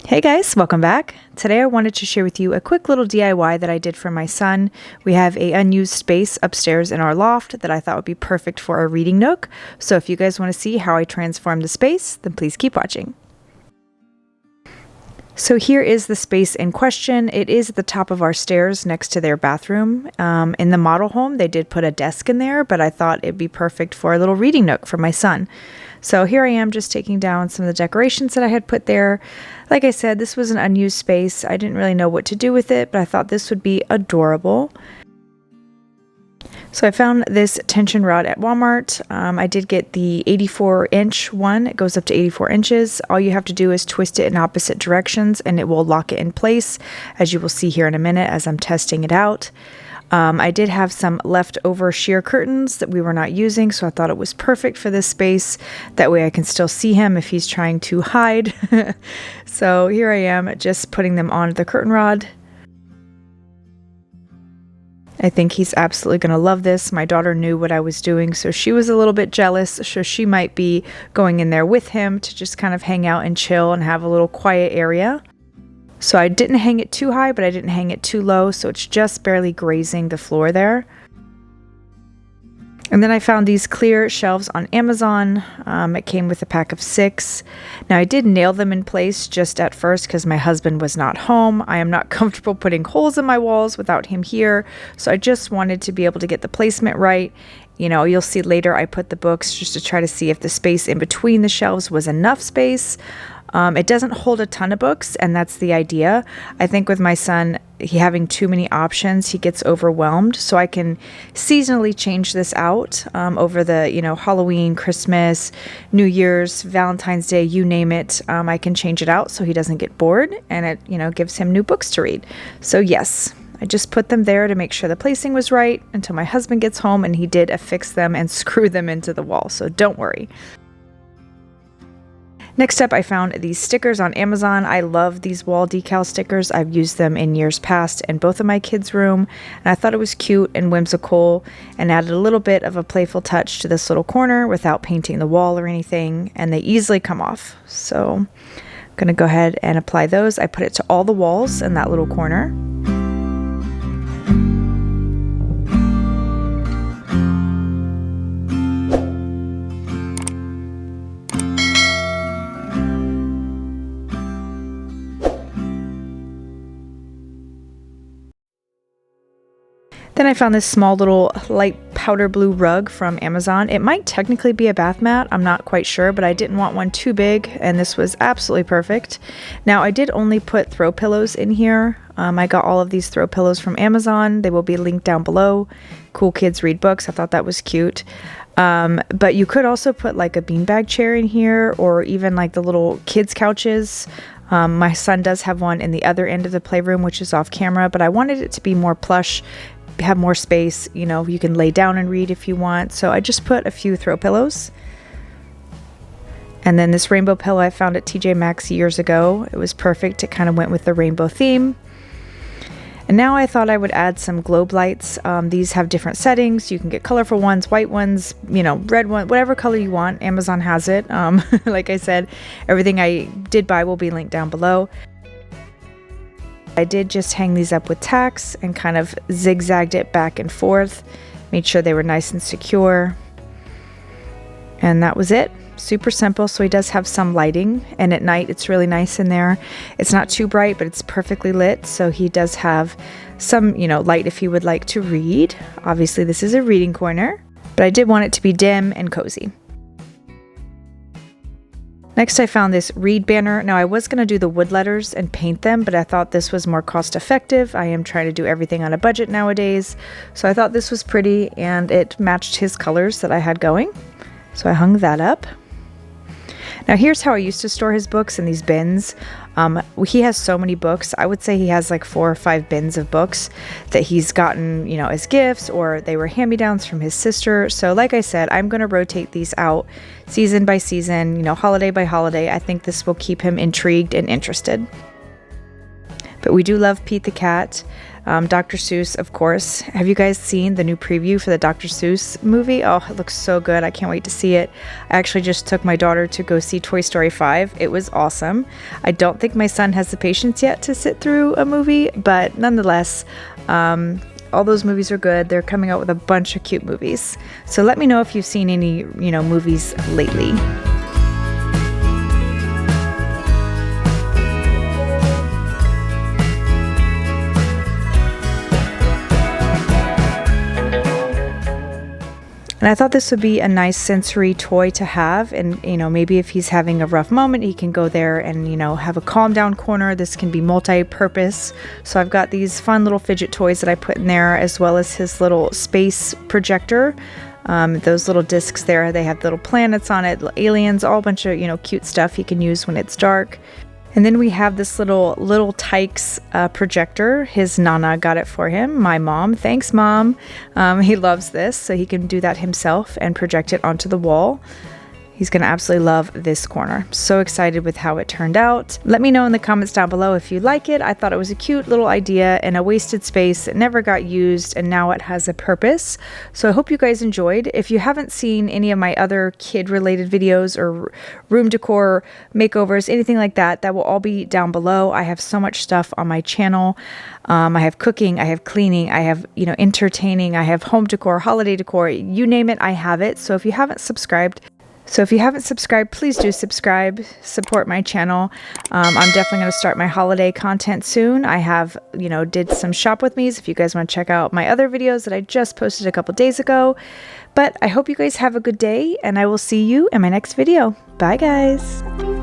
Hey guys, welcome back. Today I wanted to share with you a quick little DIY that I did for my son. We have a unused space upstairs in our loft that I thought would be perfect for a reading nook. So if you guys want to see how I transformed the space, then please keep watching. So here is the space in question. It is at the top of our stairs next to their bathroom. In the model home, they did put a desk in there, but I thought it'd be perfect for a little reading nook for my son. So here I am just taking down some of the decorations that I had put there. Like I said, this was an unused space. I didn't really know what to do with it, but I thought this would be adorable. So I found this tension rod at Walmart. I did get the 84-inch one. It goes up to 84 inches. All you have to do is twist it in opposite directions and it will lock it in place, as you will see here in a minute as I'm testing it out. I did have some leftover sheer curtains that we were not using, so I thought it was perfect for this space. That way I can still see him if he's trying to hide. So here I am just putting them on the curtain rod. I think he's absolutely going to love this. My daughter knew what I was doing, so she was a little bit jealous, so she might be going in there with him to just kind of hang out and chill and have a little quiet area. So I didn't hang it too high, but I didn't hang it too low, so it's just barely grazing the floor there. And then I found these clear shelves on Amazon. It came with a pack of 6. Now I did nail them in place just at first because my husband was not home. I am not comfortable putting holes in my walls without him here, so I just wanted to be able to get the placement right. You know, you'll see later I put the books just to try to see if the space in between the shelves was enough space. It doesn't hold a ton of books, and that's the idea. I think with my son, he having too many options, he gets overwhelmed. So I can seasonally change this out over the, Halloween, Christmas, New Year's, Valentine's Day, you name it. I can change it out so he doesn't get bored, and it, gives him new books to read. So yes, I just put them there to make sure the placing was right until my husband gets home, and he did affix them and screw them into the wall. So don't worry. Next up, I found these stickers on Amazon. I love these wall decal stickers. I've used them in years past in both of my kids' room, and I thought it was cute and whimsical and added a little bit of a playful touch to this little corner without painting the wall or anything, and they easily come off. So I'm going to go ahead and apply those. I put it to all the walls in that little corner. Then I found this small little light powder blue rug from Amazon. It might technically be a bath mat, I'm not quite sure, but I didn't want one too big, and this was absolutely perfect. Now I did only put throw pillows in here. I got all of these throw pillows from Amazon. They will be linked down below. Cool Kids Read Books. I thought that was cute. But you could also put like a beanbag chair in here, or even like the little kids couches. My son does have one in the other end of the playroom, which is off camera, but I wanted it to be more plush, have more space. You can lay down and read if you want. So I just put a few throw pillows. And then this rainbow pillow I found at TJ Maxx years ago. It was perfect. It kind of went with the rainbow theme. And now I thought I would add some globe lights. These have different settings. You can get colorful ones, white ones, red one, whatever color you want. Amazon has it. Like I said, everything I did buy will be linked down below. I did just hang these up with tacks and kind of zigzagged it back and forth. Made sure they were nice and secure. And that was it. Super simple. So he does have some lighting, and at night it's really nice in there. It's not too bright, but it's perfectly lit. So he does have some, light if he would like to read. Obviously this is a reading corner, but I did want it to be dim and cozy. Next, I found this read banner. Now, I was going to do the wood letters and paint them, but I thought this was more cost effective. I am trying to do everything on a budget nowadays. So I thought this was pretty, and it matched his colors that I had going. So I hung that up. Now, here's how I used to store his books in these bins. He has so many books. I would say he has like 4 or 5 bins of books that he's gotten, as gifts, or they were hand-me-downs from his sister. So like I said, I'm going to rotate these out season by season, holiday by holiday. I think this will keep him intrigued and interested. But we do love Pete the cat. Dr. Seuss, of course. Have you guys seen the new preview for the Dr. Seuss movie? Oh, it looks so good. I can't wait to see it. I actually just took my daughter to go see Toy Story 5. It was awesome. I don't think my son has the patience yet to sit through a movie, but nonetheless, all those movies are good. They're coming out with a bunch of cute movies. So let me know if you've seen any, movies lately. And I thought this would be a nice sensory toy to have. And, maybe if he's having a rough moment, he can go there and, have a calm down corner. This can be multi-purpose. So I've got these fun little fidget toys that I put in there, as well as his little space projector. Those little discs there, they have little planets on it, aliens, all a bunch of, cute stuff he can use when it's dark. And then we have this little Tykes projector. His Nana got it for him. My mom. Thanks, Mom. He loves this, so he can do that himself and project it onto the wall. He's going to absolutely love this corner. So excited with how it turned out. Let me know in the comments down below if you like it. I thought it was a cute little idea in a wasted space. It never got used, and now it has a purpose. So I hope you guys enjoyed. If you haven't seen any of my other kid-related videos or room decor, makeovers, anything like that, that will all be down below. I have so much stuff on my channel. I have cooking, I have cleaning, I have, entertaining, I have home decor, holiday decor, you name it, I have it. So if you haven't subscribed, please do subscribe, support my channel. I'm definitely going to start my holiday content soon. I have, did some shop with me's if you guys want to check out my other videos that I just posted a couple days ago. But I hope you guys have a good day, and I will see you in my next video. Bye, guys.